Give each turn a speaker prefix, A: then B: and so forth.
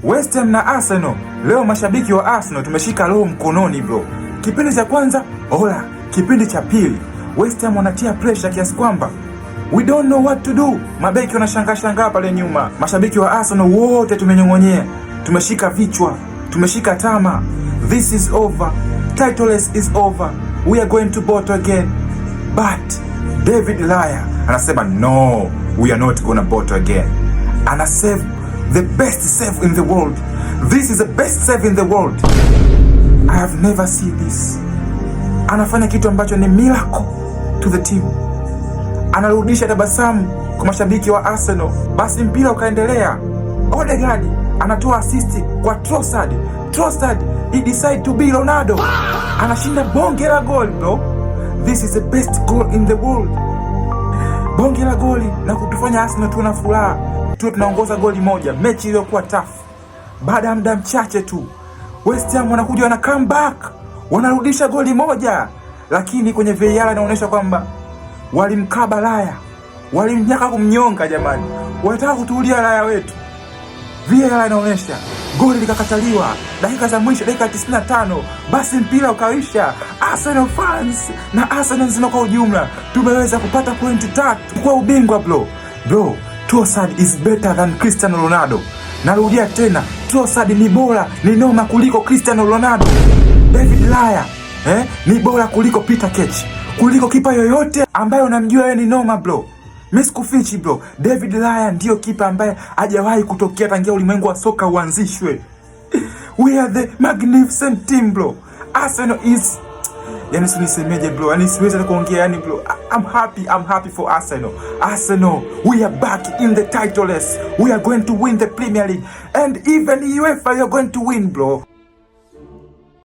A: West Ham na Arsenal. Leo mashabiki wa Arsenal tumeshika roho mkononi bro. Kipindi cha kwanza, ola. Kipindi cha pili, West Ham wanatia pressure kiasi kwamba we don't know what to do. Mabeki wanashangaa pale nyuma. Mashabiki wa Arsenal wote tumenyongonyea. Tumeshika vichwa, tumeshika tama. This is over. Titleless is over. We are going to bottle again. But David Raya anasema no, we are not gonna bottle again. Ana save the best save in the world. This is the best save in the world. I have never seen this. Anafanya kitu ambacho ni miracle to the team. Anarudisha tabasamu kwa mashabiki wa Arsenal. Basi mpira ukaendelea. Odegaard anatoa assist kwa Trossard. Trossard he decide to be Ronaldo. Anashinda bonge la goal bro. This is the best goal in the world. Bonge la goli na kutufanya Arsenal tuwe na furaha. Tuwe tunaongoza goli moja. Mechi iliyokuwa tough. Baada ya muda mchache tu West Ham wanakuja na comeback. Wanarudisha goli moja. Lakini kwenye VAR inaonyesha kwamba walimkaba Raya. Walimnyaka kumnyonga jamani. Wanataka kutuulia Raya wetu. VAR inaonyesha goli likakataliwa dakika za mwisho, dakika 95. Basi mpira ukaisha. Arsenal fans na Arsenal nzima kwa ujumla tumeweza kupata pointi 3 kwa ubingwa bro. Bro, Trossard is better than Cristiano Ronaldo. Narudia tena, Trossard ni bora, ni noma kuliko Cristiano Ronaldo. David Raya ni bora kuliko Peter Cech, kuliko kipa yoyote ambaye unamjua yeye ni noma bro. Meskufichi bro, David Raya ndio kipa ambaye hajawahi kutokea tangia ulimwengu wa soka uanzishwe. We are the magnificent team bro. Arsenal is, yani sinisemeje bro, yani siwezi kuongea yani bro. I'm happy for Arsenal. Arsenal, we are back in the title race. We are going to win the Premier League and even UEFA you're going to win bro.